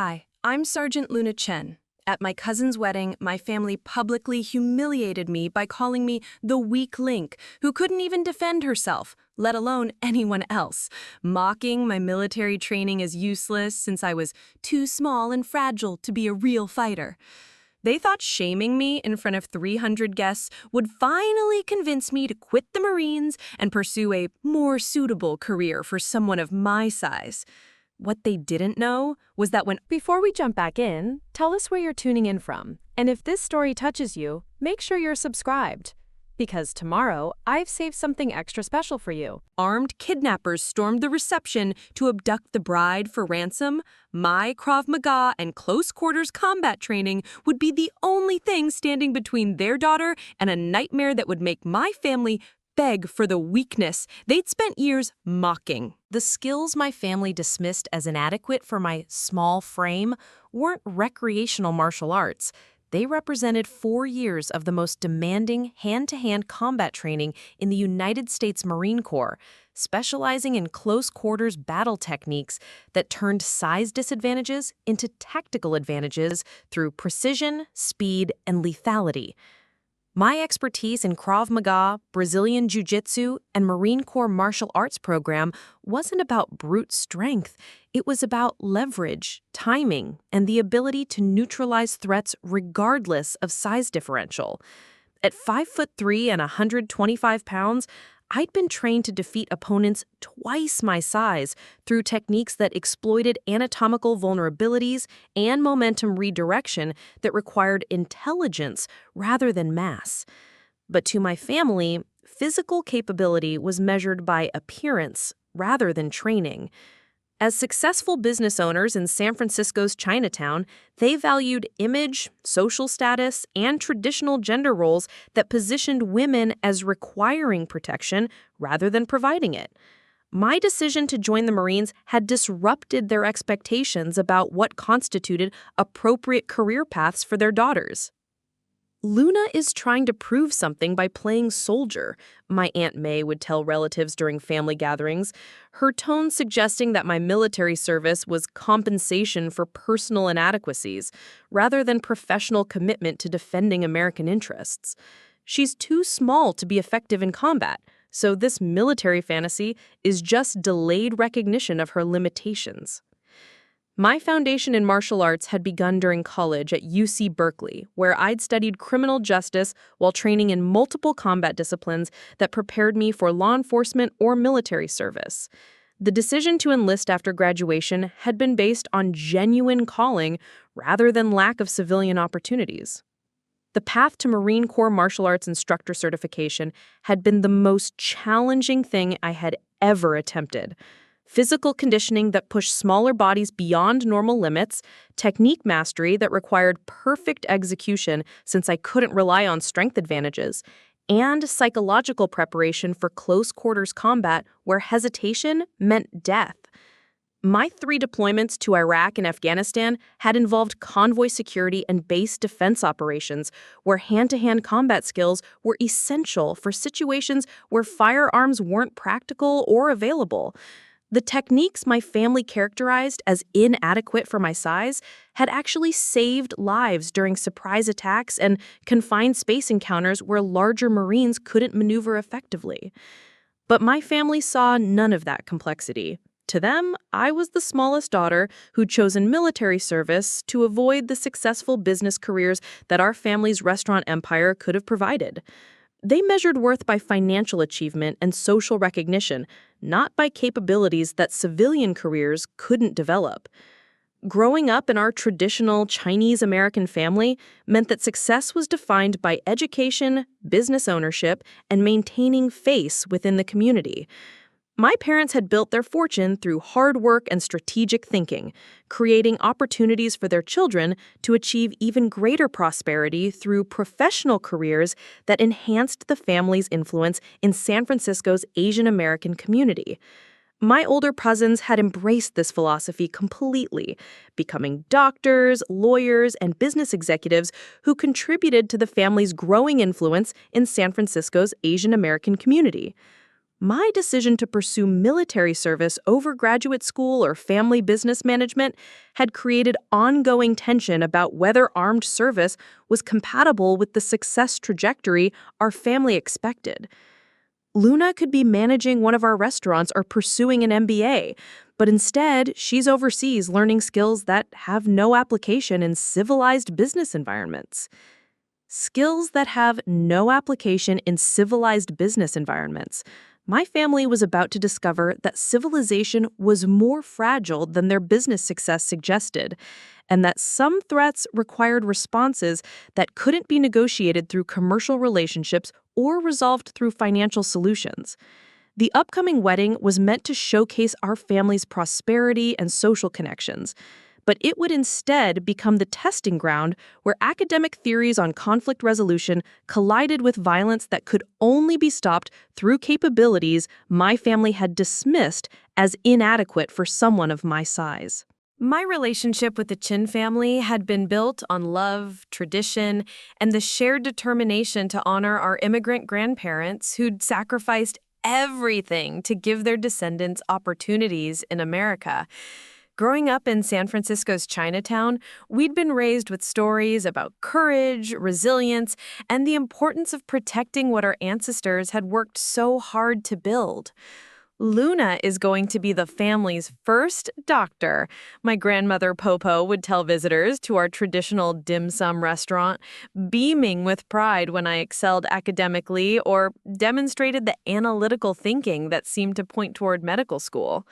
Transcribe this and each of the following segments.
Hi, I'm Sergeant Luna Chen. At my cousin's wedding, my family publicly humiliated me by calling me the weak link who couldn't even defend herself, let alone anyone else, mocking my military training as useless since I was too small and fragile to be a real fighter. They thought shaming me in front of 300 guests would finally convince me to quit the Marines and pursue a more suitable career for someone of my size. What they didn't know was that when— Before we jump back in, tell us where you're tuning in from. And if this story touches you, make sure you're subscribed. Because tomorrow, I've saved something extra special for you. armed kidnappers stormed the reception to abduct the bride for ransom, my Krav Maga and close quarters combat training would be the only thing standing between their daughter and a nightmare that would make my family beg for the weakness they'd spent years mocking. The skills my family dismissed as inadequate for my small frame weren't recreational martial arts. They represented 4 years of the most demanding hand-to-hand combat training in the United States Marine Corps, specializing in close-quarters battle techniques that turned size disadvantages into tactical advantages through precision, speed, and lethality. My expertise in Krav Maga, Brazilian Jiu-Jitsu, and Marine Corps martial arts program wasn't about brute strength. It was about leverage, timing, and the ability to neutralize threats regardless of size differential. At 5'3" and 125 pounds, I'd been trained to defeat opponents twice my size through techniques that exploited anatomical vulnerabilities and momentum redirection that required intelligence rather than mass. But to my family, physical capability was measured by appearance rather than training. As successful business owners in San Francisco's Chinatown, they valued image, social status, and traditional gender roles that positioned women as requiring protection rather than providing it. My decision to join the Marines had disrupted their expectations about what constituted appropriate career paths for their daughters. "Luna is trying to prove something by playing soldier," my Aunt May would tell relatives during family gatherings, her tone suggesting that my military service was compensation for personal inadequacies, rather than professional commitment to defending American interests. She's too small to be effective in combat, so this military fantasy is just delayed recognition of her limitations. My foundation in martial arts had begun during college at UC Berkeley, where I'd studied criminal justice while training in multiple combat disciplines that prepared me for law enforcement or military service. The decision to enlist after graduation had been based on genuine calling rather than lack of civilian opportunities. The path to Marine Corps martial arts instructor certification had been the most challenging thing I had ever attempted. Physical conditioning that pushed smaller bodies beyond normal limits, technique mastery that required perfect execution since I couldn't rely on strength advantages, and psychological preparation for close quarters combat where hesitation meant death. My 3 deployments to Iraq and Afghanistan had involved convoy security and base defense operations where hand-to-hand combat skills were essential for situations where firearms weren't practical or available. The techniques my family characterized as inadequate for my size had actually saved lives during surprise attacks and confined space encounters where larger Marines couldn't maneuver effectively. But my family saw none of that complexity. To them, I was the smallest daughter who'd chosen military service to avoid the successful business careers that our family's restaurant empire could have provided. They measured worth by financial achievement and social recognition, not by capabilities that civilian careers couldn't develop. Growing up in our traditional Chinese-American family meant that success was defined by education, business ownership, and maintaining face within the community. My parents had built their fortune through hard work and strategic thinking, creating opportunities for their children to achieve even greater prosperity through professional careers that enhanced the family's influence in San Francisco's Asian American community. My older cousins had embraced this philosophy completely, becoming doctors, lawyers, and business executives who contributed to the family's growing influence in San Francisco's Asian American community. My decision to pursue military service over graduate school or family business management had created ongoing tension about whether armed service was compatible with the success trajectory our family expected. Luna could be managing one of our restaurants or pursuing an MBA, but instead, she's overseas learning skills that have no application in civilized business environments. Skills that have no application in civilized business environments. My family was about to discover that civilization was more fragile than their business success suggested, and that some threats required responses that couldn't be negotiated through commercial relationships or resolved through financial solutions. The upcoming wedding was meant to showcase our family's prosperity and social connections, but it would instead become the testing ground where academic theories on conflict resolution collided with violence that could only be stopped through capabilities my family had dismissed as inadequate for someone of my size. My relationship with the Chen family had been built on love, tradition, and the shared determination to honor our immigrant grandparents who'd sacrificed everything to give their descendants opportunities in America. Growing up in San Francisco's Chinatown, we'd been raised with stories about courage, resilience, and the importance of protecting what our ancestors had worked so hard to build. Luna is going to be the family's first doctor, my grandmother Popo would tell visitors to our traditional dim sum restaurant, beaming with pride when I excelled academically or demonstrated the analytical thinking that seemed to point toward medical school.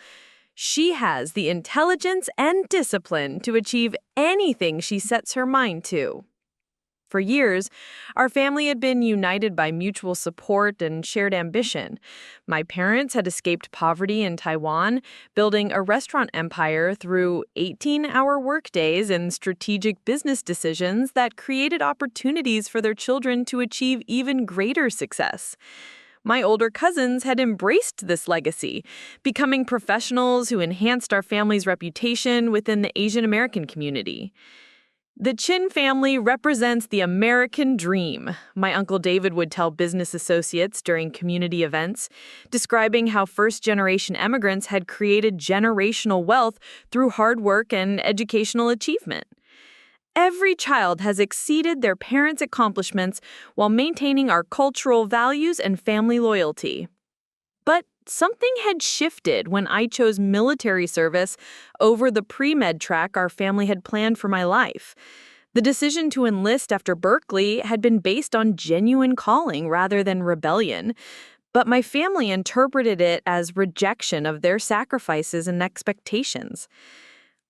She has the intelligence and discipline to achieve anything she sets her mind to. For years, our family had been united by mutual support and shared ambition. My parents had escaped poverty in Taiwan, building a restaurant empire through 18-hour workdays and strategic business decisions that created opportunities for their children to achieve even greater success. My older cousins had embraced this legacy, becoming professionals who enhanced our family's reputation within the Asian American community. The Chen family represents the American dream, my Uncle David would tell business associates during community events, describing how first-generation immigrants had created generational wealth through hard work and educational achievement. Every child has exceeded their parents' accomplishments while maintaining our cultural values and family loyalty. But something had shifted when I chose military service over the pre-med track our family had planned for my life. The decision to enlist after Berkeley had been based on genuine calling rather than rebellion, but my family interpreted it as rejection of their sacrifices and expectations.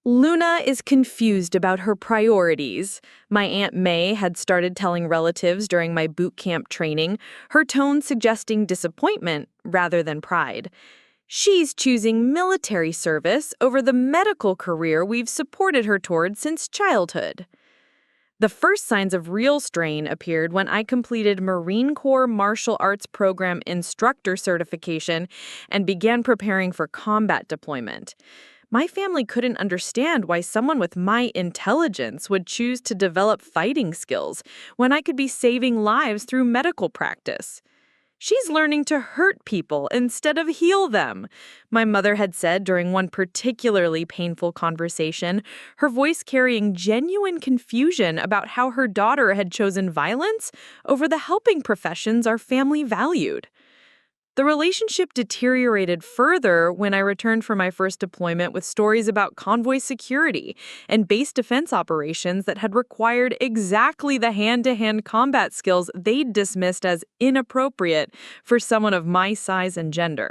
Luna is confused about her priorities. My Aunt May had started telling relatives during my boot camp training, her tone suggesting disappointment rather than pride. She's choosing military service over the medical career we've supported her toward since childhood. The first signs of real strain appeared when I completed Marine Corps Martial Arts Program instructor certification and began preparing for combat deployment. My family couldn't understand why someone with my intelligence would choose to develop fighting skills when I could be saving lives through medical practice. She's learning to hurt people instead of heal them, my mother had said during one particularly painful conversation, her voice carrying genuine confusion about how her daughter had chosen violence over the helping professions our family valued. The relationship deteriorated further when I returned from my first deployment with stories about convoy security and base defense operations that had required exactly the hand-to-hand combat skills they'd dismissed as inappropriate for someone of my size and gender.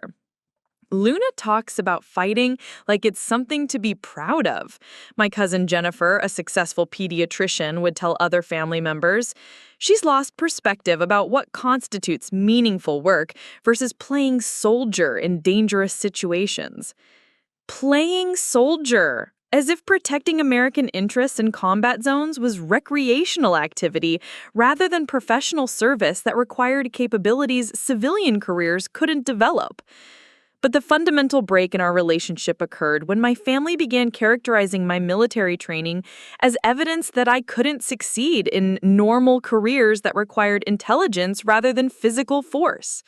Luna talks about fighting like it's something to be proud of. My cousin Jennifer, a successful pediatrician, would tell other family members. She's lost perspective about what constitutes meaningful work versus playing soldier in dangerous situations. Playing soldier, as if protecting American interests in combat zones was recreational activity rather than professional service that required capabilities civilian careers couldn't develop. But the fundamental break in our relationship occurred when my family began characterizing my military training as evidence that I couldn't succeed in normal careers that required intelligence rather than physical force.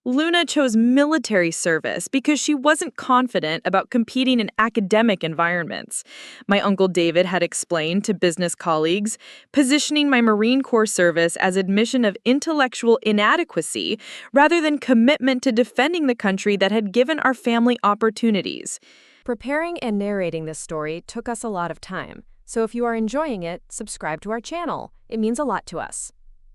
Luna chose military service because she wasn't confident about competing in academic environments. My Uncle David had explained to business colleagues, positioning my Marine Corps service as admission of intellectual inadequacy rather than commitment to defending the country that had given our family opportunities. Preparing and narrating this story took us a lot of time, so if you are enjoying it, subscribe to our channel. It means a lot to us.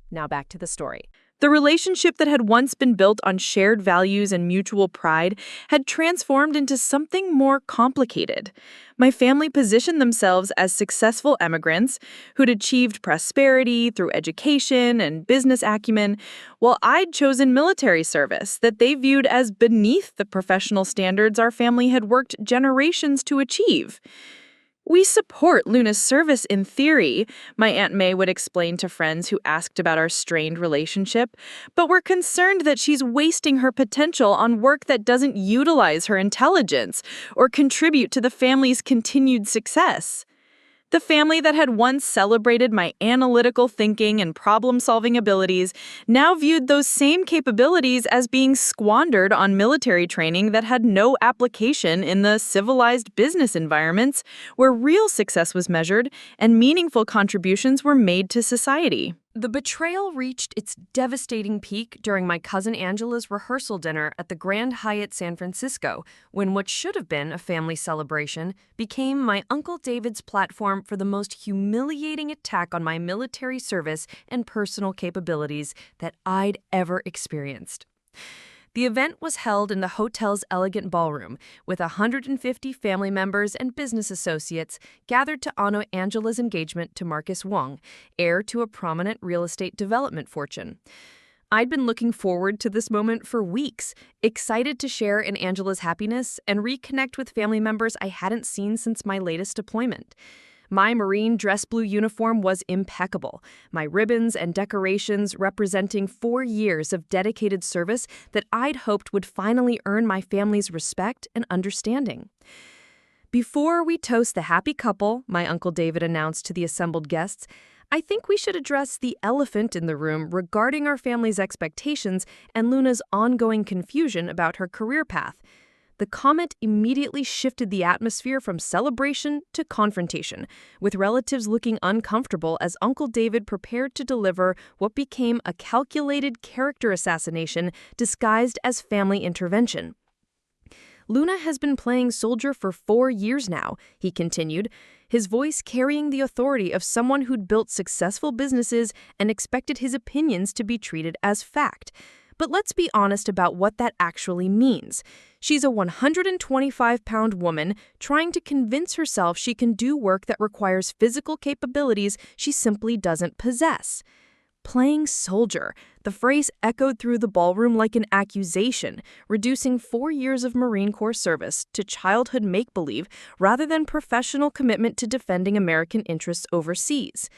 Now back to the story. The relationship that had once been built on shared values and mutual pride had transformed into something more complicated. My family positioned themselves as successful immigrants who'd achieved prosperity through education and business acumen, while I'd chosen military service that they viewed as beneath the professional standards our family had worked generations to achieve. "We support Luna's service in theory," my Aunt May would explain to friends who asked about our strained relationship, "but we're concerned that she's wasting her potential on work that doesn't utilize her intelligence or contribute to the family's continued success." The family that had once celebrated my analytical thinking and problem-solving abilities now viewed those same capabilities as being squandered on military training that had no application in the civilized business environments where real success was measured and meaningful contributions were made to society. The betrayal reached its devastating peak during my cousin Angela's rehearsal dinner at the Grand Hyatt San Francisco, when what should have been a family celebration became my Uncle David's platform for the most humiliating attack on my military service and personal capabilities that I'd ever experienced. The event was held in the hotel's elegant ballroom, with 150 family members and business associates gathered to honor Angela's engagement to Marcus Wong, heir to a prominent real estate development fortune. I'd been looking forward to this moment for weeks, excited to share in Angela's happiness and reconnect with family members I hadn't seen since my latest deployment. My Marine dress blue uniform was impeccable, my ribbons and decorations representing 4 years of dedicated service that I'd hoped would finally earn my family's respect and understanding. "Before we toast the happy couple," my Uncle David announced to the assembled guests, "I think we should address the elephant in the room regarding our family's expectations and Luna's ongoing confusion about her career path." The comment immediately shifted the atmosphere from celebration to confrontation, with relatives looking uncomfortable as Uncle David prepared to deliver what became a calculated character assassination disguised as family intervention. "Luna has been playing soldier for 4 years now," he continued, his voice carrying the authority of someone who'd built successful businesses and expected his opinions to be treated as fact. But let's be honest about what that actually means. She's a 125-pound woman trying to convince herself she can do work that requires physical capabilities she simply doesn't possess. Playing soldier, the phrase echoed through the ballroom like an accusation, reducing 4 years of Marine Corps service to childhood make-believe rather than professional commitment to defending American interests overseas.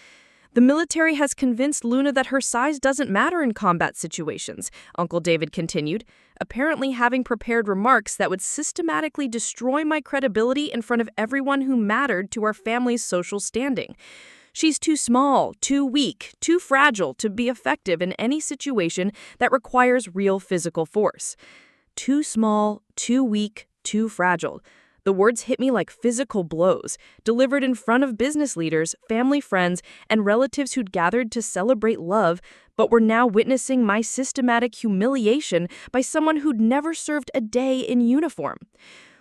"The military has convinced Luna that her size doesn't matter in combat situations," Uncle David continued, apparently having prepared remarks that would systematically destroy my credibility in front of everyone who mattered to our family's social standing. "She's too small, too weak, too fragile to be effective in any situation that requires real physical force." Too small, too weak, too fragile. The words hit me like physical blows, delivered in front of business leaders, family friends, and relatives who'd gathered to celebrate love, but were now witnessing my systematic humiliation by someone who'd never served a day in uniform.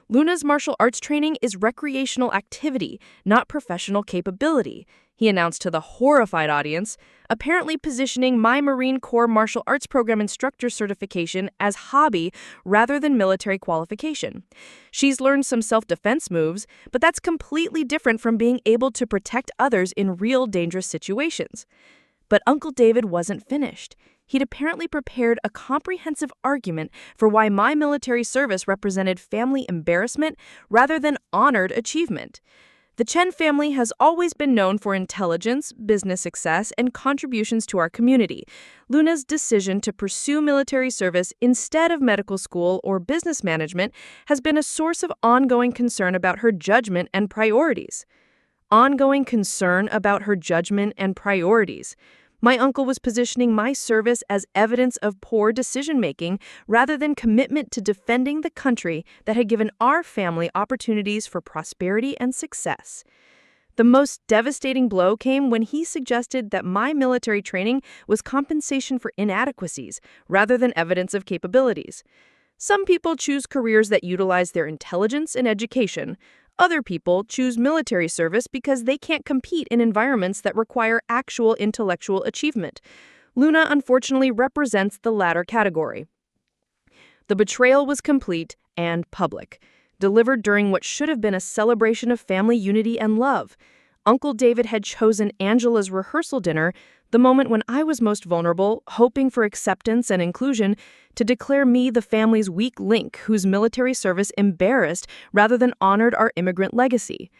"Luna's martial arts training is recreational activity, not professional capability," he announced to the horrified audience, apparently positioning my Marine Corps martial arts program instructor certification as hobby rather than military qualification. "She's learned some self-defense moves, but that's completely different from being able to protect others in real dangerous situations." But Uncle David wasn't finished. He'd apparently prepared a comprehensive argument for why my military service represented family embarrassment rather than honored achievement. "The Chen family has always been known for intelligence, business success, and contributions to our community. Luna's decision to pursue military service instead of medical school or business management has been a source of ongoing concern about her judgment and priorities." Ongoing concern about her judgment and priorities. My uncle was positioning my service as evidence of poor decision-making rather than commitment to defending the country that had given our family opportunities for prosperity and success. The most devastating blow came when he suggested that my military training was compensation for inadequacies rather than evidence of capabilities. Some people choose careers that utilize their intelligence and education. Other people choose military service because they can't compete in environments that require actual intellectual achievement. Luna unfortunately represents the latter category. The betrayal was complete and public, delivered during what should have been a celebration of family unity and love. Uncle David had chosen Angela's rehearsal dinner, the moment when I was most vulnerable, hoping for acceptance and inclusion, to declare me the family's weak link whose military service embarrassed rather than honored our immigrant legacy.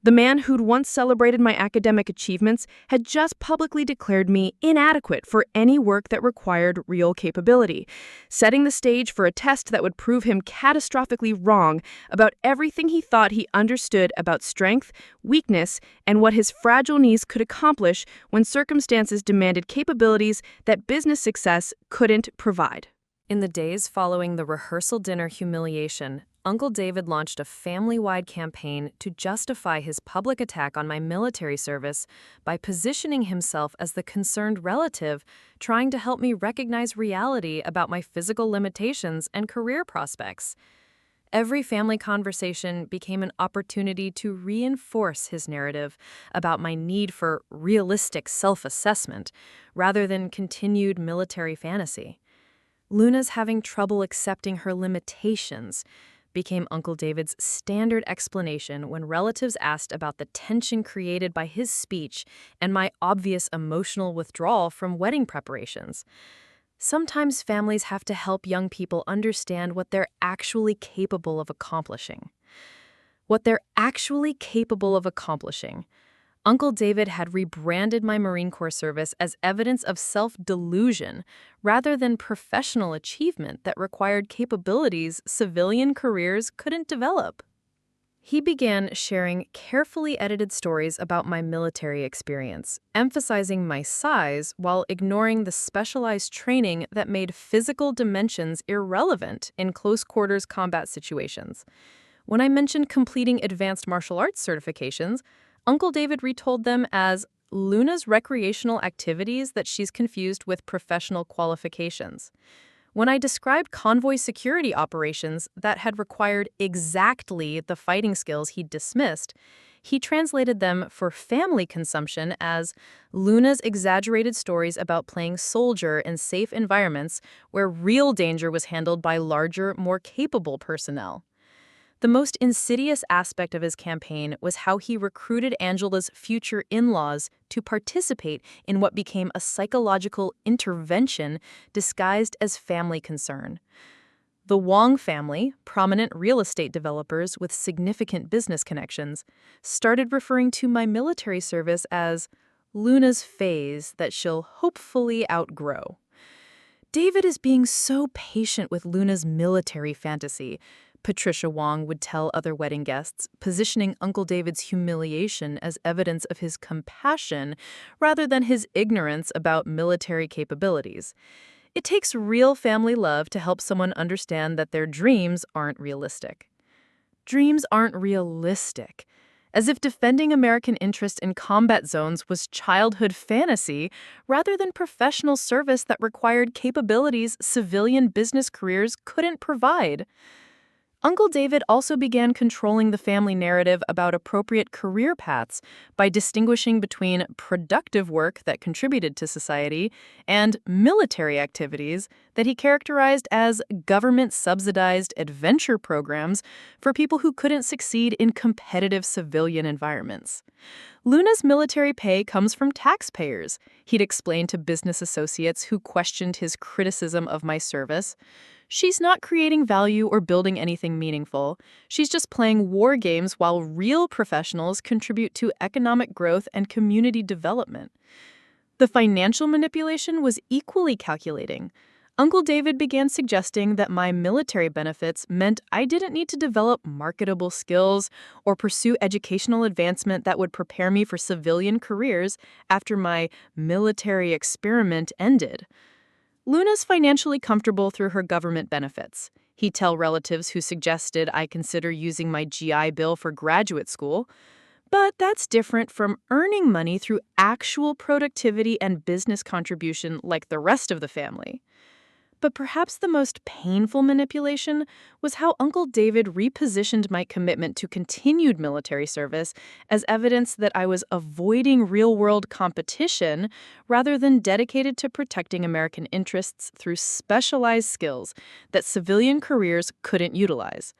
The man who'd once celebrated my academic achievements had just publicly declared me inadequate for any work that required real capability, setting the stage for a test that would prove him catastrophically wrong about everything he thought he understood about strength, weakness, and what his fragile knees could accomplish when circumstances demanded capabilities that business success couldn't provide. In the days following the rehearsal dinner humiliation, Uncle David launched a family-wide campaign to justify his public attack on my military service by positioning himself as the concerned relative, trying to help me recognize reality about my physical limitations and career prospects. Every family conversation became an opportunity to reinforce his narrative about my need for realistic self-assessment rather than continued military fantasy. Luna's having trouble accepting her limitations became Uncle David's standard explanation when relatives asked about the tension created by his speech and my obvious emotional withdrawal from wedding preparations. Sometimes families have to help young people understand what they're actually capable of accomplishing. Uncle David had rebranded my Marine Corps service as evidence of self-delusion rather than professional achievement that required capabilities civilian careers couldn't develop. He began sharing carefully edited stories about my military experience, emphasizing my size while ignoring the specialized training that made physical dimensions irrelevant in close-quarters combat situations. When I mentioned completing advanced martial arts certifications, Uncle David retold them as Luna's recreational activities that she's confused with professional qualifications. When I described convoy security operations that had required exactly the fighting skills he'd dismissed, he translated them for family consumption as Luna's exaggerated stories about playing soldier in safe environments where real danger was handled by larger, more capable personnel. The most insidious aspect of his campaign was how he recruited Angela's future in-laws to participate in what became a psychological intervention disguised as family concern. The Wong family, prominent real estate developers with significant business connections, started referring to my military service as Luna's phase that she'll hopefully outgrow. David is being so patient with Luna's military fantasy, Patricia Wong would tell other wedding guests, positioning Uncle David's humiliation as evidence of his compassion rather than his ignorance about military capabilities. It takes real family love to help someone understand that their dreams aren't realistic. Dreams aren't realistic. As if defending American interest in combat zones was childhood fantasy rather than professional service that required capabilities civilian business careers couldn't provide. Uncle David also began controlling the family narrative about appropriate career paths by distinguishing between productive work that contributed to society and military activities that he characterized as government-subsidized adventure programs for people who couldn't succeed in competitive civilian environments. Luna's military pay comes from taxpayers, he'd explained to business associates who questioned his criticism of my service. She's not creating value or building anything meaningful. She's just playing war games while real professionals contribute to economic growth and community development. The financial manipulation was equally calculating. Uncle David began suggesting that my military benefits meant I didn't need to develop marketable skills or pursue educational advancement that would prepare me for civilian careers after my military experiment ended. Luna's financially comfortable through her government benefits. He'd tell relatives who suggested I consider using my GI Bill for graduate school. But that's different from earning money through actual productivity and business contribution like the rest of the family. But perhaps the most painful manipulation was how Uncle David repositioned my commitment to continued military service as evidence that I was avoiding real-world competition rather than dedicated to protecting American interests through specialized skills that civilian careers couldn't utilize.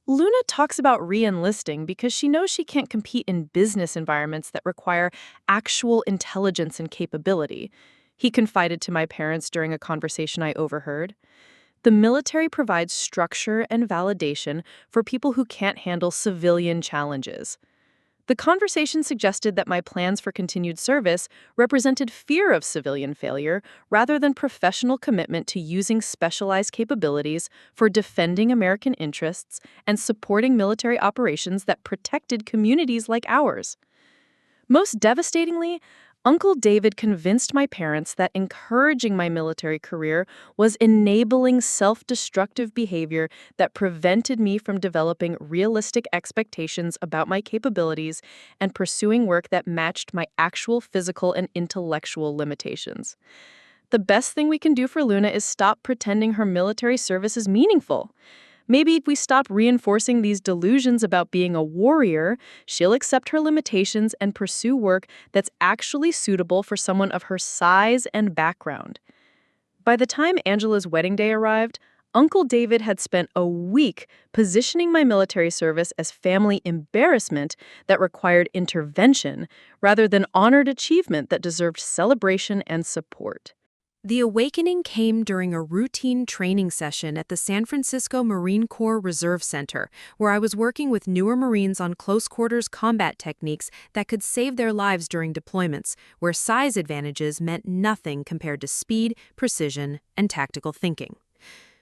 Luna talks about re-enlisting because she knows she can't compete in business environments that require actual intelligence and capability. He confided to my parents during a conversation I overheard. The military provides structure and validation for people who can't handle civilian challenges. The conversation suggested that my plans for continued service represented fear of civilian failure rather than professional commitment to using specialized capabilities for defending American interests and supporting military operations that protected communities like ours. Most devastatingly, Uncle David convinced my parents that encouraging my military career was enabling self-destructive behavior that prevented me from developing realistic expectations about my capabilities and pursuing work that matched my actual physical and intellectual limitations. The best thing we can do for Luna is stop pretending her military service is meaningful. Maybe if we stop reinforcing these delusions about being a warrior, she'll accept her limitations and pursue work that's actually suitable for someone of her size and background. By the time Angela's wedding day arrived, Uncle David had spent a week positioning my military service as family embarrassment that required intervention rather than honored achievement that deserved celebration and support. The awakening came during a routine training session at the San Francisco Marine Corps Reserve Center, where I was working with newer Marines on close-quarters combat techniques that could save their lives during deployments, where size advantages meant nothing compared to speed, precision, and tactical thinking.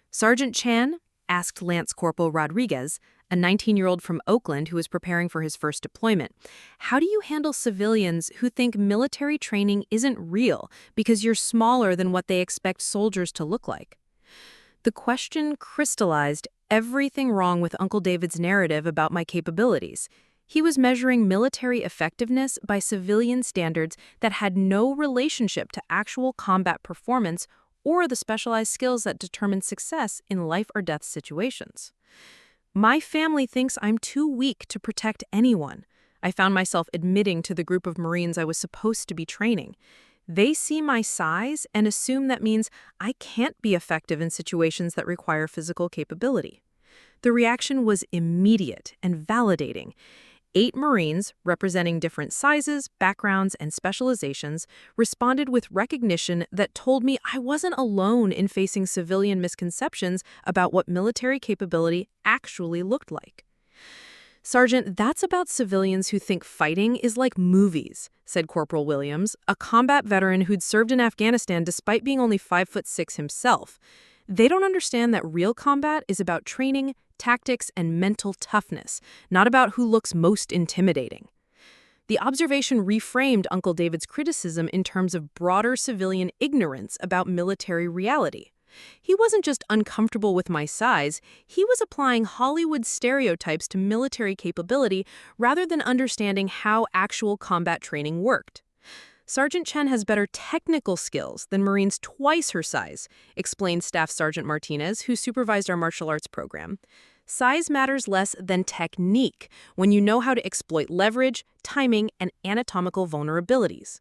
Sergeant Chen asked Lance Corporal Rodriguez, a 19-year-old from Oakland who was preparing for his first deployment, "How do you handle civilians who think military training isn't real because you're smaller than what they expect soldiers to look like?" The question crystallized everything wrong with Uncle David's narrative about my capabilities. He was measuring military effectiveness by civilian standards that had no relationship to actual combat performance or the specialized skills that determine success in life-or-death situations. My family thinks I'm too weak to protect anyone. I found myself admitting to the group of Marines I was supposed to be training. They see my size and assume that means I can't be effective in situations that require physical capability. The reaction was immediate and validating. 8 Marines, representing different sizes, backgrounds, and specializations, responded with recognition that told me I wasn't alone in facing civilian misconceptions about what military capability actually looked like. "Sergeant, that's about civilians who think fighting is like movies," said Corporal Williams, a combat veteran who'd served in Afghanistan despite being only 5'6" himself. "They don't understand that real combat is about training, tactics, and mental toughness, not about who looks most intimidating." The observation reframed Uncle David's criticism in terms of broader civilian ignorance about military reality. He wasn't just uncomfortable with my size, he was applying Hollywood stereotypes to military capability rather than understanding how actual combat training worked. "Sergeant Chen has better technical skills than Marines twice her size," explained Staff Sergeant Martinez, who supervised our martial arts program. "Size matters less than technique when you know how to exploit leverage, timing, and anatomical vulnerabilities."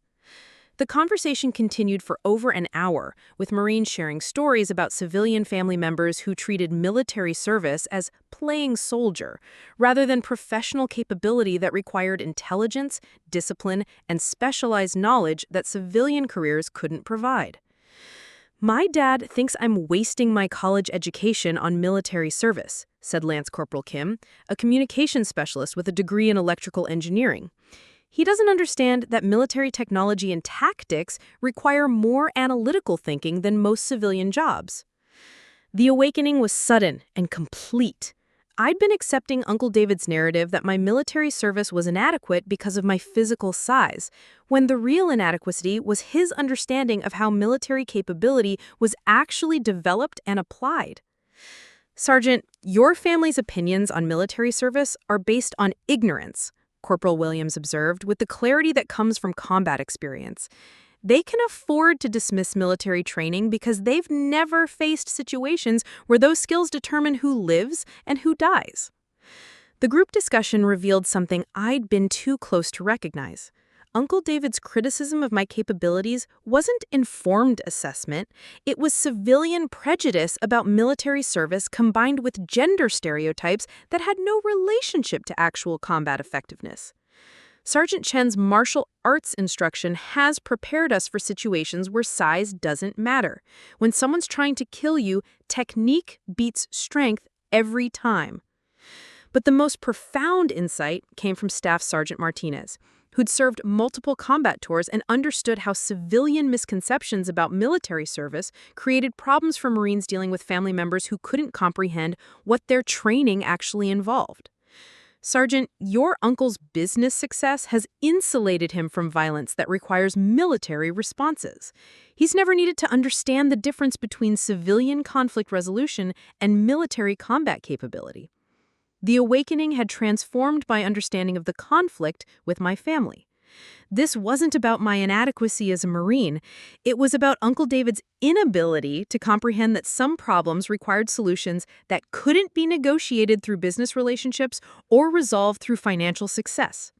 The conversation continued for over an hour, with Marines sharing stories about civilian family members who treated military service as playing soldier, rather than professional capability that required intelligence, discipline, and specialized knowledge that civilian careers couldn't provide. "My dad thinks I'm wasting my college education on military service," said Lance Corporal Kim, a communications specialist with a degree in electrical engineering. He doesn't understand that military technology and tactics require more analytical thinking than most civilian jobs. The awakening was sudden and complete. I'd been accepting Uncle David's narrative that my military service was inadequate because of my physical size, when the real inadequacy was his understanding of how military capability was actually developed and applied. Sergeant, your family's opinions on military service are based on ignorance, Corporal Williams observed, with the clarity that comes from combat experience. They can afford to dismiss military training because they've never faced situations where those skills determine who lives and who dies. The group discussion revealed something I'd been too close to recognize. Uncle David's criticism of my capabilities wasn't informed assessment. It was civilian prejudice about military service combined with gender stereotypes that had no relationship to actual combat effectiveness. Sergeant Chen's martial arts instruction has prepared us for situations where size doesn't matter. When someone's trying to kill you, technique beats strength every time. But the most profound insight came from Staff Sergeant Martinez, who'd served multiple combat tours and understood how civilian misconceptions about military service created problems for Marines dealing with family members who couldn't comprehend what their training actually involved. Sergeant, your uncle's business success has insulated him from violence that requires military responses. He's never needed to understand the difference between civilian conflict resolution and military combat capability. The awakening had transformed my understanding of the conflict with my family. This wasn't about my inadequacy as a Marine. It was about Uncle David's inability to comprehend that some problems required solutions that couldn't be negotiated through business relationships or resolved through financial success.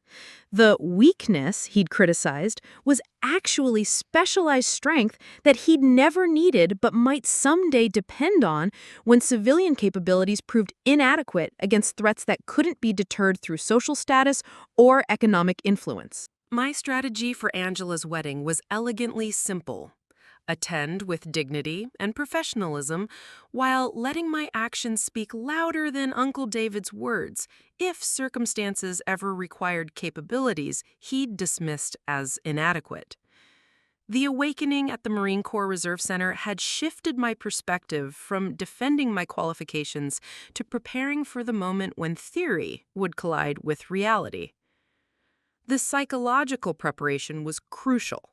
The weakness he'd criticized was actually specialized strength that he'd never needed but might someday depend on when civilian capabilities proved inadequate against threats that couldn't be deterred through social status or economic influence. My strategy for Angela's wedding was elegantly simple. Attend with dignity and professionalism while letting my actions speak louder than Uncle David's words if circumstances ever required capabilities he'd dismissed as inadequate. The awakening at the Marine Corps Reserve Center had shifted my perspective from defending my qualifications to preparing for the moment when theory would collide with reality. The psychological preparation was crucial.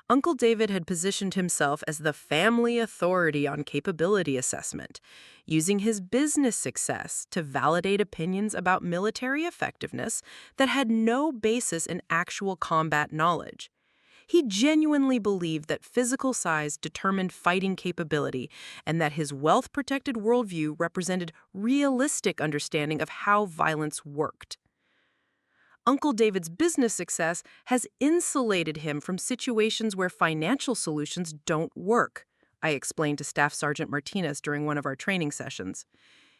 Uncle David had positioned himself as the family authority on capability assessment, using his business success to validate opinions about military effectiveness that had no basis in actual combat knowledge. He genuinely believed that physical size determined fighting capability and that his wealth-protected worldview represented realistic understanding of how violence worked. Uncle David's business success has insulated him from situations where financial solutions don't work, I explained to Staff Sergeant Martinez during one of our training sessions.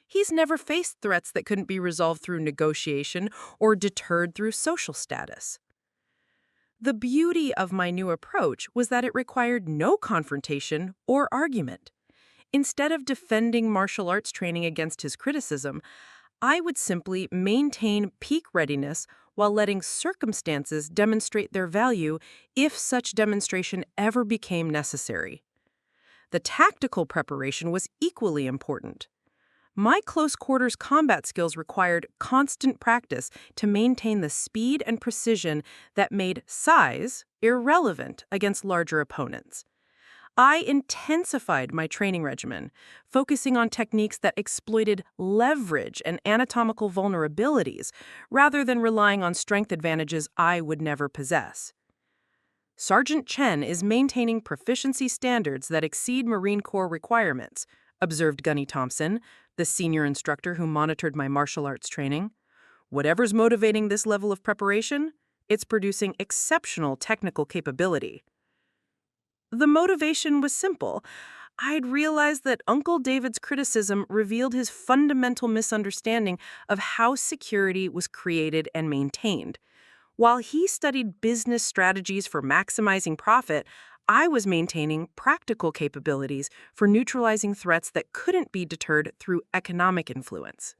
He's never faced threats that couldn't be resolved through negotiation or deterred through social status. The beauty of my new approach was that it required no confrontation or argument. Instead of defending martial arts training against his criticism, I would simply maintain peak readiness while letting circumstances demonstrate their value if such demonstration ever became necessary. The tactical preparation was equally important. My close-quarters combat skills required constant practice to maintain the speed and precision that made size irrelevant against larger opponents. I intensified my training regimen, focusing on techniques that exploited leverage and anatomical vulnerabilities rather than relying on strength advantages I would never possess. Sergeant Chen is maintaining proficiency standards that exceed Marine Corps requirements, observed Gunny Thompson, the senior instructor who monitored my martial arts training. Whatever's motivating this level of preparation, it's producing exceptional technical capability. The motivation was simple. I'd realized that Uncle David's criticism revealed his fundamental misunderstanding of how security was created and maintained. While he studied business strategies for maximizing profit, I was maintaining practical capabilities for neutralizing threats that couldn't be deterred through economic influence.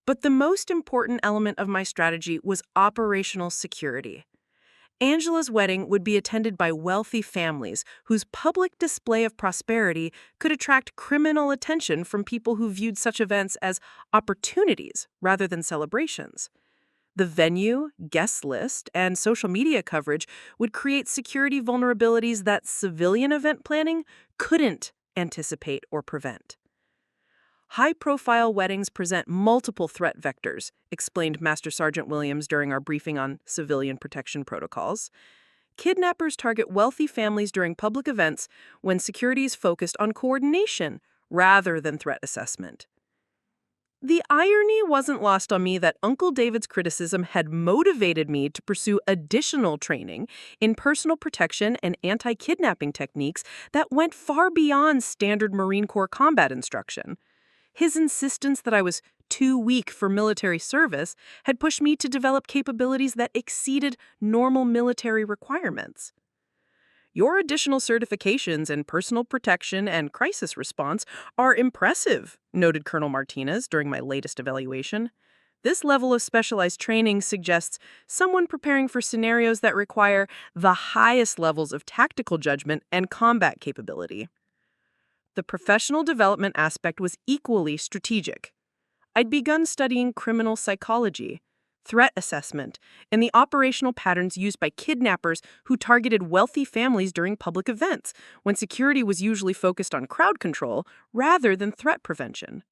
But the most important element of my strategy was operational security. Angela's wedding would be attended by wealthy families whose public display of prosperity could attract criminal attention from people who viewed such events as opportunities rather than celebrations. The venue, guest list, and social media coverage would create security vulnerabilities that civilian event planning couldn't anticipate or prevent. High-profile weddings present multiple threat vectors, explained Master Sergeant Williams during our briefing on civilian protection protocols. Kidnappers target wealthy families during public events when security is focused on coordination rather than threat assessment. The irony wasn't lost on me that Uncle David's criticism had motivated me to pursue additional training in personal protection and anti-kidnapping techniques that went far beyond standard Marine Corps combat instruction. His insistence that I was too weak for military service had pushed me to develop capabilities that exceeded normal military requirements. Your additional certifications in personal protection and crisis response are impressive, noted Colonel Martinez during my latest evaluation. This level of specialized training suggests someone preparing for scenarios that require the highest levels of tactical judgment and combat capability. The professional development aspect was equally strategic. I'd begun studying criminal psychology, threat assessment, and the operational patterns used by kidnappers who targeted wealthy families during public events, when security was usually focused on crowd control rather than threat prevention.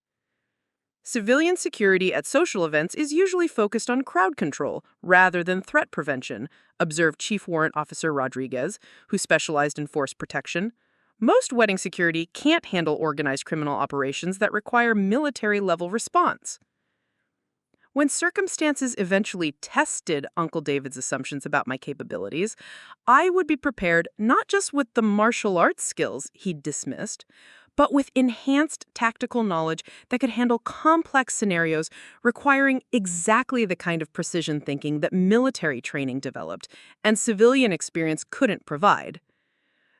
Civilian security at social events is usually focused on crowd control rather than threat prevention, observed Chief Warrant Officer Rodriguez, who specialized in force protection. Most wedding security can't handle organized criminal operations that require military-level response. When circumstances eventually tested Uncle David's assumptions about my capabilities, I would be prepared not just with the martial arts skills he'd dismissed, but with enhanced tactical knowledge that could handle complex scenarios requiring exactly the kind of precision thinking that military training developed and civilian experience couldn't provide.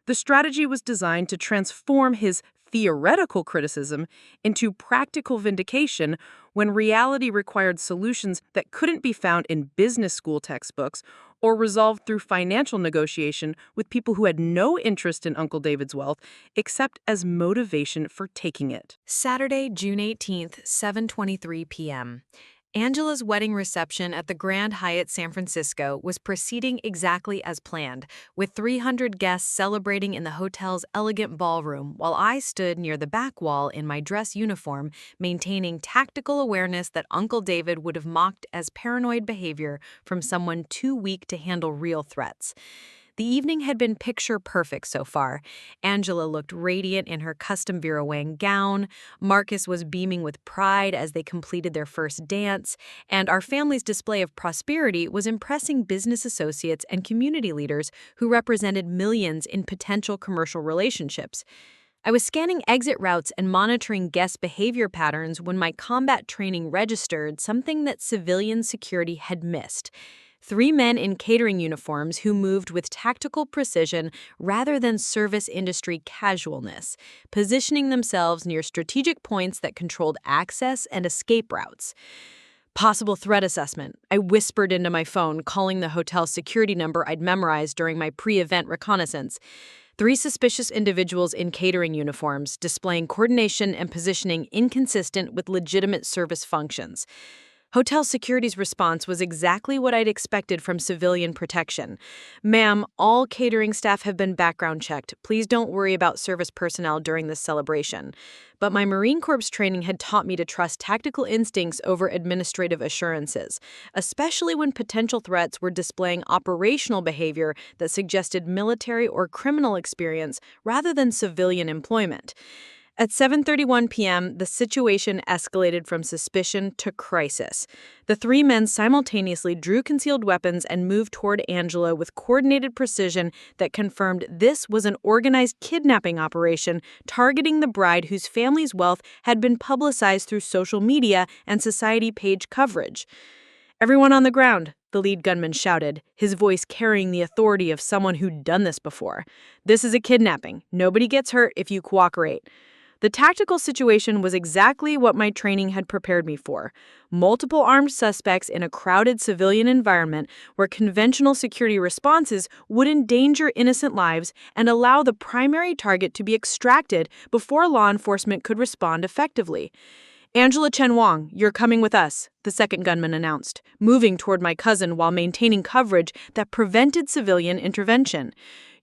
The strategy was designed to transform his theoretical criticism into practical vindication when reality required solutions that couldn't be found in business school textbooks or resolved through financial negotiation with people who had no interest in Uncle David's wealth except as motivation for taking it. Saturday, June 18th, 7:23 p.m. Angela's wedding reception at the Grand Hyatt San Francisco was proceeding exactly as planned, with 300 guests celebrating in the hotel's elegant ballroom while I stood near the back wall in my dress uniform, maintaining tactical awareness that Uncle David would have mocked as paranoid behavior from someone too weak to handle real threats. The evening had been picture-perfect so far. Angela looked radiant in her custom Vera Wang gown, Marcus was beaming with pride as they completed their first dance, and our family's display of prosperity was impressing business associates and community leaders who represented millions in potential commercial relationships. I was scanning exit routes and monitoring guest behavior patterns when my combat training registered something that civilian security had missed. 3 men in catering uniforms who moved with tactical precision rather than service industry casualness, positioning themselves near strategic points that controlled access and escape routes. Possible threat assessment. I whispered into my phone, calling the hotel security number I'd memorized during my pre-event reconnaissance. 3 suspicious individuals in catering uniforms, displaying coordination and positioning inconsistent with legitimate service functions. Hotel security's response was exactly what I'd expected from civilian protection. Ma'am, all catering staff have been background checked. Please don't worry about service personnel during this celebration. But my Marine Corps training had taught me to trust tactical instincts over administrative assurances, especially when potential threats were displaying operational behavior that suggested military or criminal experience rather than civilian employment. At 7:31 p.m., the situation escalated from suspicion to crisis. The 3 men simultaneously drew concealed weapons and moved toward Angela with coordinated precision that confirmed this was an organized kidnapping operation targeting the bride whose family's wealth had been publicized through social media and society page coverage. "Everyone on the ground," the lead gunman shouted, his voice carrying the authority of someone who'd done this before. "This is a kidnapping. Nobody gets hurt if you cooperate." The tactical situation was exactly what my training had prepared me for. Multiple armed suspects in a crowded civilian environment where conventional security responses would endanger innocent lives and allow the primary target to be extracted before law enforcement could respond effectively. "Angela Chen Wong, you're coming with us," the second gunman announced, moving toward my cousin while maintaining coverage that prevented civilian intervention.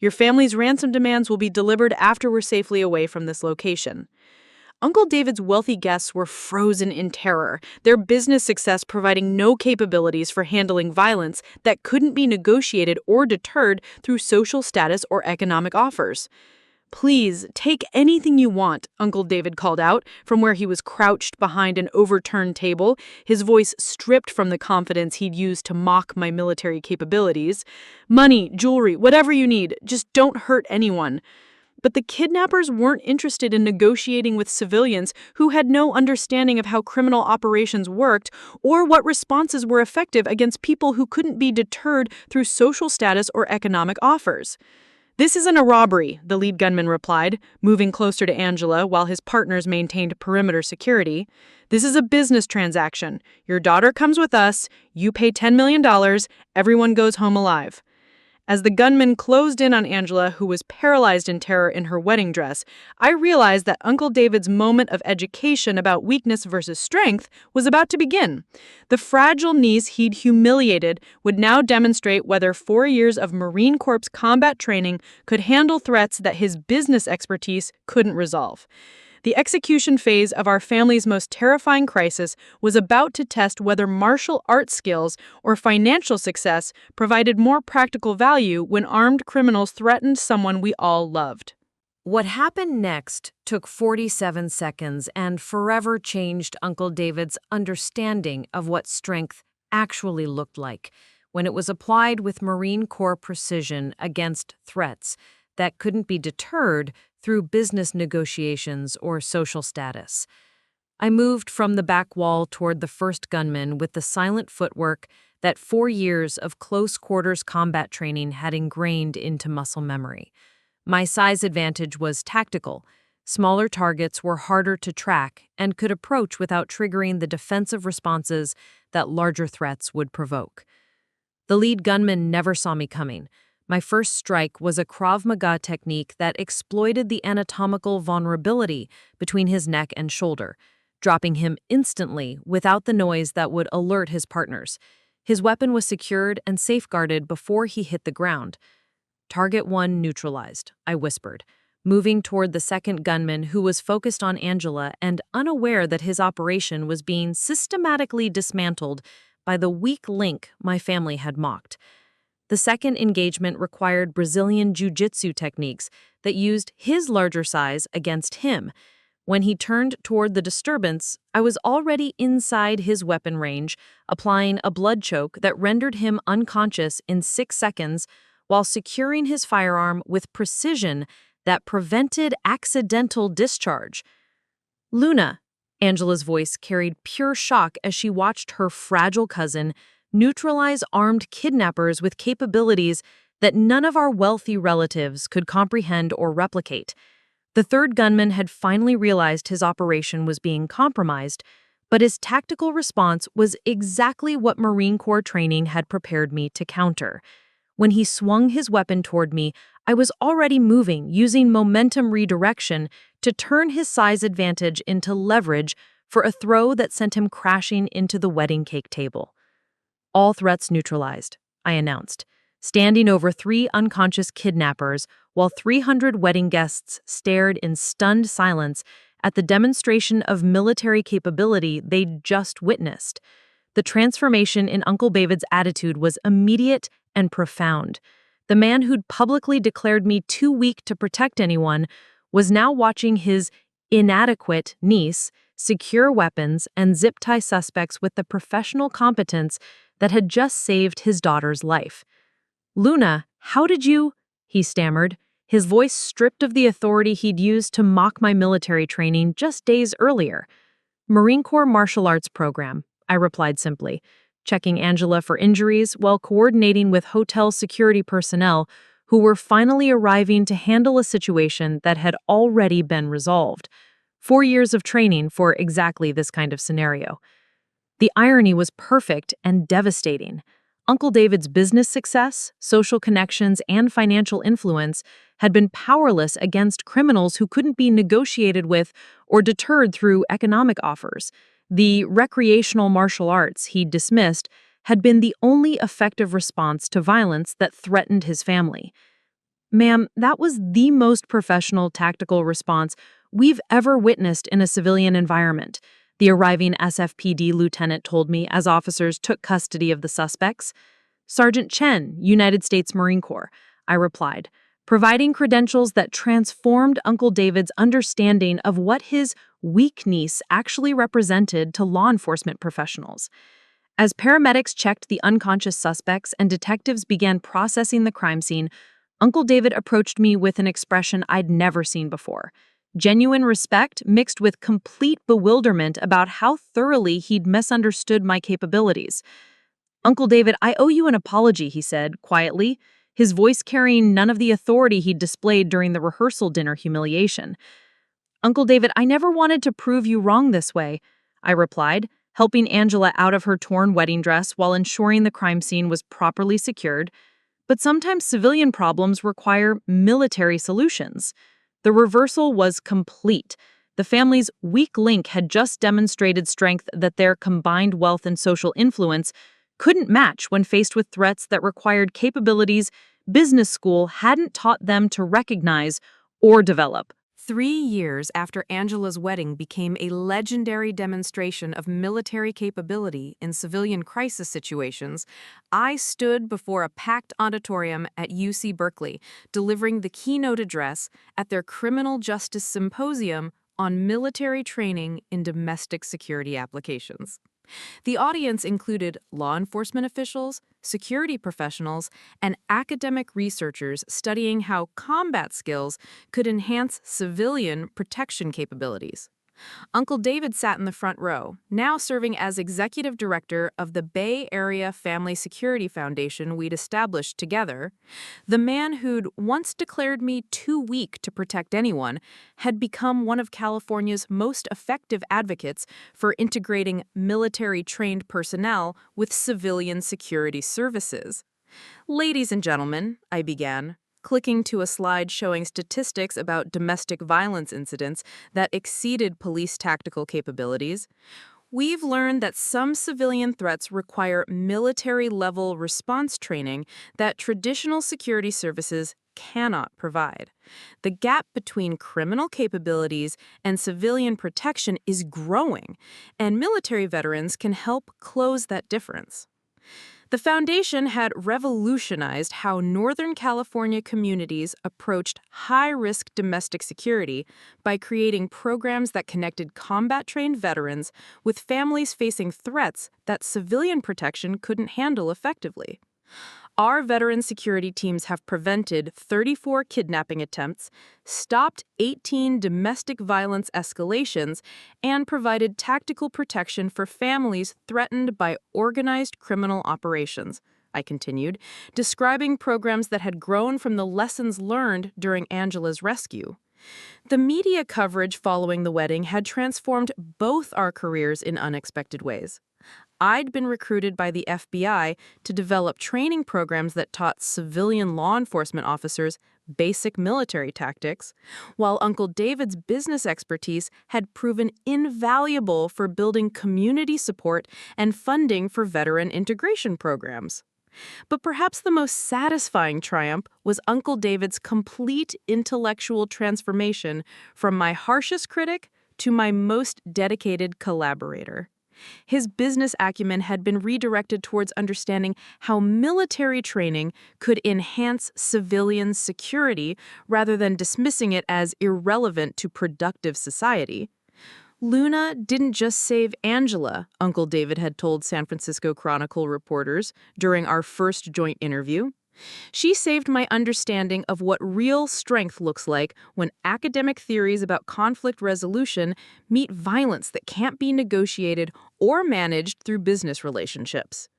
"Your family's ransom demands will be delivered after we're safely away from this location." Uncle David's wealthy guests were frozen in terror, their business success providing no capabilities for handling violence that couldn't be negotiated or deterred through social status or economic offers. "Please, take anything you want," Uncle David called out from where he was crouched behind an overturned table, his voice stripped from the confidence he'd used to mock my military capabilities. "Money, jewelry, whatever you need, just don't hurt anyone." But the kidnappers weren't interested in negotiating with civilians who had no understanding of how criminal operations worked or what responses were effective against people who couldn't be deterred through social status or economic offers. "This isn't a robbery," the lead gunman replied, moving closer to Angela while his partners maintained perimeter security. "This is a business transaction. Your daughter comes with us, you pay $10 million, everyone goes home alive." As the gunman closed in on Angela, who was paralyzed in terror in her wedding dress, I realized that Uncle David's moment of education about weakness versus strength was about to begin. The fragile niece he'd humiliated would now demonstrate whether 4 years of Marine Corps combat training could handle threats that his business expertise couldn't resolve. The execution phase of our family's most terrifying crisis was about to test whether martial arts skills or financial success provided more practical value when armed criminals threatened someone we all loved. What happened next took 47 seconds and forever changed Uncle David's understanding of what strength actually looked like when it was applied with Marine Corps precision against threats that couldn't be deterred through business negotiations or social status. I moved from the back wall toward the first gunman with the silent footwork that 4 years of close-quarters combat training had ingrained into muscle memory. My size advantage was tactical. Smaller targets were harder to track and could approach without triggering the defensive responses that larger threats would provoke. The lead gunman never saw me coming. My first strike was a Krav Maga technique that exploited the anatomical vulnerability between his neck and shoulder, dropping him instantly without the noise that would alert his partners. His weapon was secured and safeguarded before he hit the ground. "Target 1 neutralized," I whispered, moving toward the second gunman who was focused on Angela and unaware that his operation was being systematically dismantled by the weak link my family had mocked. The second engagement required Brazilian jiu-jitsu techniques that used his larger size against him. When he turned toward the disturbance, I was already inside his weapon range, applying a blood choke that rendered him unconscious in 6 seconds while securing his firearm with precision that prevented accidental discharge. "Luna," Angela's voice carried pure shock as she watched her fragile cousin neutralize armed kidnappers with capabilities that none of our wealthy relatives could comprehend or replicate. The third gunman had finally realized his operation was being compromised, but his tactical response was exactly what Marine Corps training had prepared me to counter. When he swung his weapon toward me, I was already moving, using momentum redirection to turn his size advantage into leverage for a throw that sent him crashing into the wedding cake table. "All threats neutralized," I announced, standing over 3 unconscious kidnappers while 300 wedding guests stared in stunned silence at the demonstration of military capability they'd just witnessed. The transformation in Uncle David's attitude was immediate and profound. The man who'd publicly declared me too weak to protect anyone was now watching his inadequate niece secure weapons and zip-tie suspects with the professional competence that had just saved his daughter's life. "Luna, how did you—" he stammered, his voice stripped of the authority he'd used to mock my military training just days earlier. "Marine Corps martial arts program," I replied simply, checking Angela for injuries while coordinating with hotel security personnel who were finally arriving to handle a situation that had already been resolved. 4 years of training for exactly this kind of scenario. The irony was perfect and devastating. Uncle David's business success, social connections, and financial influence had been powerless against criminals who couldn't be negotiated with or deterred through economic offers. The recreational martial arts he dismissed had been the only effective response to violence that threatened his family. Ma'am, that was the most professional tactical response we've ever witnessed in a civilian environment, the arriving SFPD lieutenant told me as officers took custody of the suspects. Sergeant Chen, United States Marine Corps, I replied, providing credentials that transformed Uncle David's understanding of what his weak niece actually represented to law enforcement professionals. As paramedics checked the unconscious suspects and detectives began processing the crime scene, Uncle David approached me with an expression I'd never seen before. Genuine respect mixed with complete bewilderment about how thoroughly he'd misunderstood my capabilities. "Uncle David, I owe you an apology," he said, quietly, his voice carrying none of the authority he'd displayed during the rehearsal dinner humiliation. "Uncle David, I never wanted to prove you wrong this way," I replied, helping Angela out of her torn wedding dress while ensuring the crime scene was properly secured. But sometimes civilian problems require military solutions. The reversal was complete. The family's weak link had just demonstrated strength that their combined wealth and social influence couldn't match when faced with threats that required capabilities business school hadn't taught them to recognize or develop. 3 years after Angela's wedding became a legendary demonstration of military capability in civilian crisis situations, I stood before a packed auditorium at UC Berkeley, delivering the keynote address at their Criminal Justice Symposium on military training in domestic security applications. The audience included law enforcement officials, security professionals, and academic researchers studying how combat skills could enhance civilian protection capabilities. Uncle David sat in the front row, now serving as executive director of the Bay Area Family Security Foundation we'd established together. The man who'd once declared me too weak to protect anyone had become one of California's most effective advocates for integrating military-trained personnel with civilian security services. "Ladies and gentlemen," I began, clicking to a slide showing statistics about domestic violence incidents that exceeded police tactical capabilities, "we've learned that some civilian threats require military-level response training that traditional security services cannot provide. The gap between criminal capabilities and civilian protection is growing, and military veterans can help close that difference." The foundation had revolutionized how Northern California communities approached high-risk domestic security by creating programs that connected combat-trained veterans with families facing threats that civilian protection couldn't handle effectively. Our veteran security teams have prevented 34 kidnapping attempts, stopped 18 domestic violence escalations, and provided tactical protection for families threatened by organized criminal operations, I continued, describing programs that had grown from the lessons learned during Angela's rescue. The media coverage following the wedding had transformed both our careers in unexpected ways. I'd been recruited by the FBI to develop training programs that taught civilian law enforcement officers basic military tactics, while Uncle David's business expertise had proven invaluable for building community support and funding for veteran integration programs. But perhaps the most satisfying triumph was Uncle David's complete intellectual transformation from my harshest critic to my most dedicated collaborator. His business acumen had been redirected towards understanding how military training could enhance civilian security rather than dismissing it as irrelevant to productive society. "Luna didn't just save Angela," Uncle David had told San Francisco Chronicle reporters during our first joint interview. "She saved my understanding of what real strength looks like when academic theories about conflict resolution meet violence that can't be negotiated or managed through business relationships."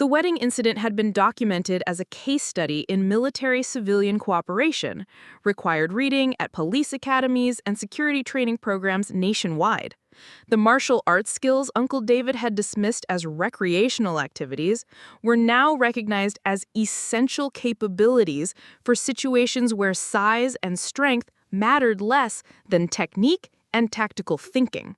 The wedding incident had been documented as a case study in military-civilian cooperation, required reading at police academies and security training programs nationwide. The martial arts skills Uncle David had dismissed as recreational activities were now recognized as essential capabilities for situations where size and strength mattered less than technique and tactical thinking.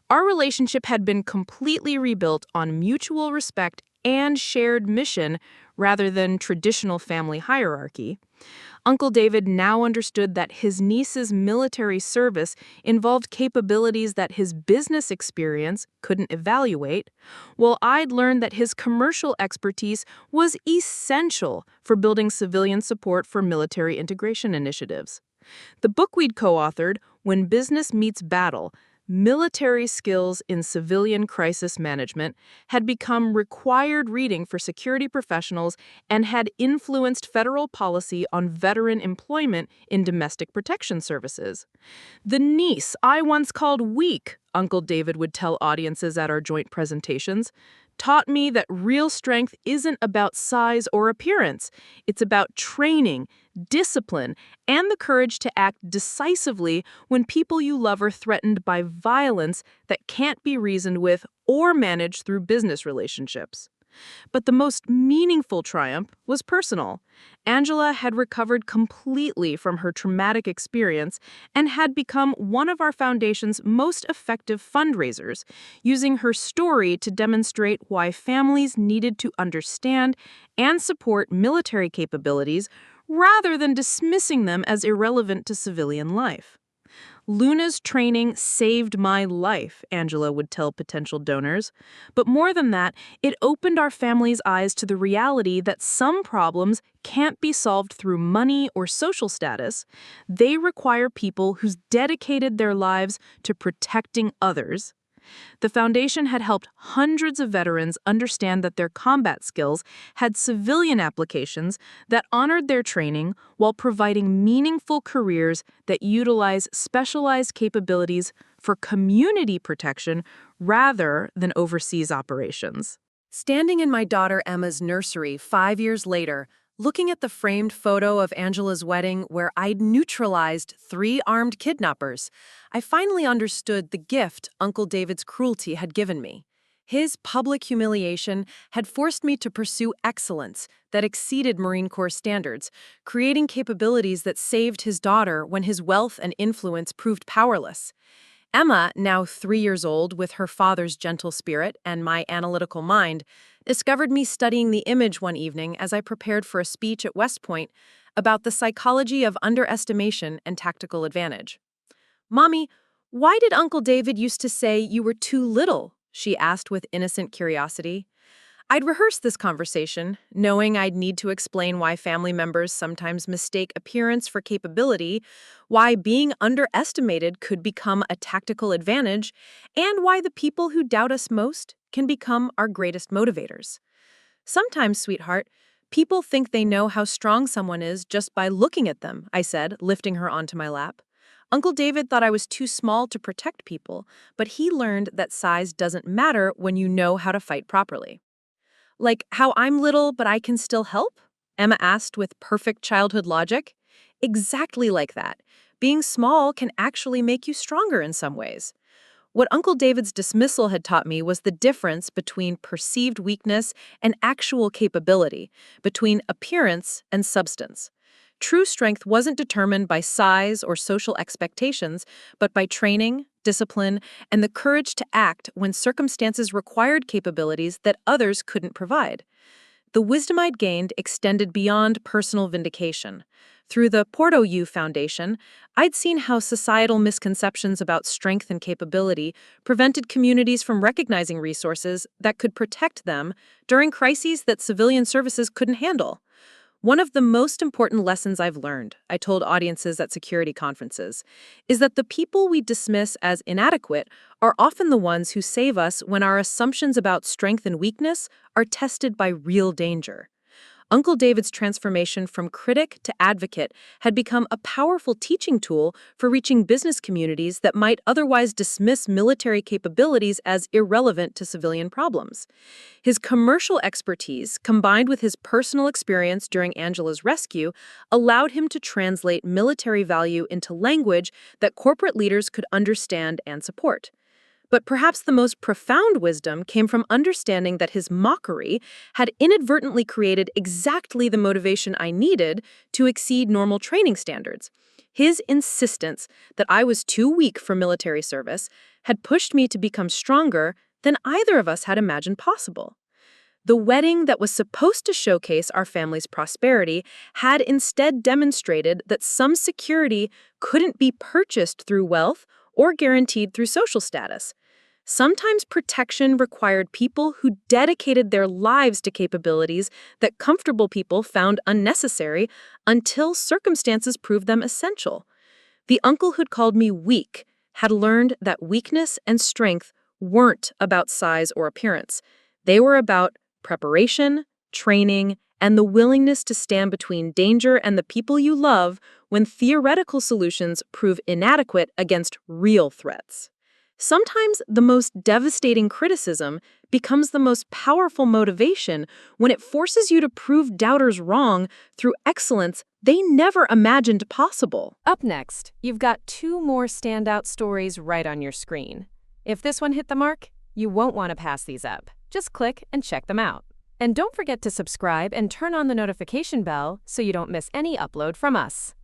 Our relationship had been completely rebuilt on mutual respect and shared mission rather than traditional family hierarchy. Uncle David now understood that his niece's military service involved capabilities that his business experience couldn't evaluate, while I'd learned that his commercial expertise was essential for building civilian support for military integration initiatives. The book we'd co-authored, When Business Meets Battle, Military Skills in Civilian Crisis Management, had become required reading for security professionals and had influenced federal policy on veteran employment in domestic protection services. "The niece I once called weak," Uncle David would tell audiences at our joint presentations, taught me that real strength isn't about size or appearance. It's about training, discipline, and the courage to act decisively when people you love are threatened by violence that can't be reasoned with or managed through business relationships. But the most meaningful triumph was personal. Angela had recovered completely from her traumatic experience and had become one of our foundation's most effective fundraisers, using her story to demonstrate why families needed to understand and support military capabilities rather than dismissing them as irrelevant to civilian life. "Luna's training saved my life," Angela would tell potential donors. But more than that, it opened our family's eyes to the reality that some problems can't be solved through money or social status. They require people who's dedicated their lives to protecting others. The foundation had helped hundreds of veterans understand that their combat skills had civilian applications that honored their training while providing meaningful careers that utilize specialized capabilities for community protection rather than overseas operations. Standing in my daughter Emma's nursery 5 years later, looking at the framed photo of Angela's wedding where I'd neutralized 3 armed kidnappers, I finally understood the gift Uncle David's cruelty had given me. His public humiliation had forced me to pursue excellence that exceeded Marine Corps standards, creating capabilities that saved his daughter when his wealth and influence proved powerless. Emma, now 3 years old with her father's gentle spirit and my analytical mind, discovered me studying the image one evening as I prepared for a speech at West Point about the psychology of underestimation and tactical advantage. "Mommy, why did Uncle David used to say you were too little?" she asked with innocent curiosity. I'd rehearsed this conversation, knowing I'd need to explain why family members sometimes mistake appearance for capability, why being underestimated could become a tactical advantage, and why the people who doubt us most can become our greatest motivators. "Sometimes, sweetheart, people think they know how strong someone is just by looking at them," I said, lifting her onto my lap. Uncle David thought I was too small to protect people, but he learned that size doesn't matter when you know how to fight properly. "Like how I'm little but I can still help?" Emma asked with perfect childhood logic. "Exactly like that. Being small can actually make you stronger in some ways." What Uncle David's dismissal had taught me was the difference between perceived weakness and actual capability, between appearance and substance. True strength wasn't determined by size or social expectations, but by training, discipline, and the courage to act when circumstances required capabilities that others couldn't provide. The wisdom I'd gained extended beyond personal vindication. Through the Porto U Foundation, I'd seen how societal misconceptions about strength and capability prevented communities from recognizing resources that could protect them during crises that civilian services couldn't handle. One of the most important lessons I've learned, I told audiences at security conferences, is that the people we dismiss as inadequate are often the ones who save us when our assumptions about strength and weakness are tested by real danger. Uncle David's transformation from critic to advocate had become a powerful teaching tool for reaching business communities that might otherwise dismiss military capabilities as irrelevant to civilian problems. His commercial expertise, combined with his personal experience during Angela's rescue, allowed him to translate military value into language that corporate leaders could understand and support. But perhaps the most profound wisdom came from understanding that his mockery had inadvertently created exactly the motivation I needed to exceed normal training standards. His insistence that I was too weak for military service had pushed me to become stronger than either of us had imagined possible. The wedding that was supposed to showcase our family's prosperity had instead demonstrated that some security couldn't be purchased through wealth or guaranteed through social status. Sometimes protection required people who dedicated their lives to capabilities that comfortable people found unnecessary until circumstances proved them essential. The uncle who'd called me weak had learned that weakness and strength weren't about size or appearance. They were about preparation, training, and the willingness to stand between danger and the people you love when theoretical solutions prove inadequate against real threats. Sometimes the most devastating criticism becomes the most powerful motivation when it forces you to prove doubters wrong through excellence they never imagined possible. Up next, you've got 2 more standout stories right on your screen. If this one hit the mark, you won't want to pass these up. Just click and check them out. And don't forget to subscribe and turn on the notification bell so you don't miss any upload from us.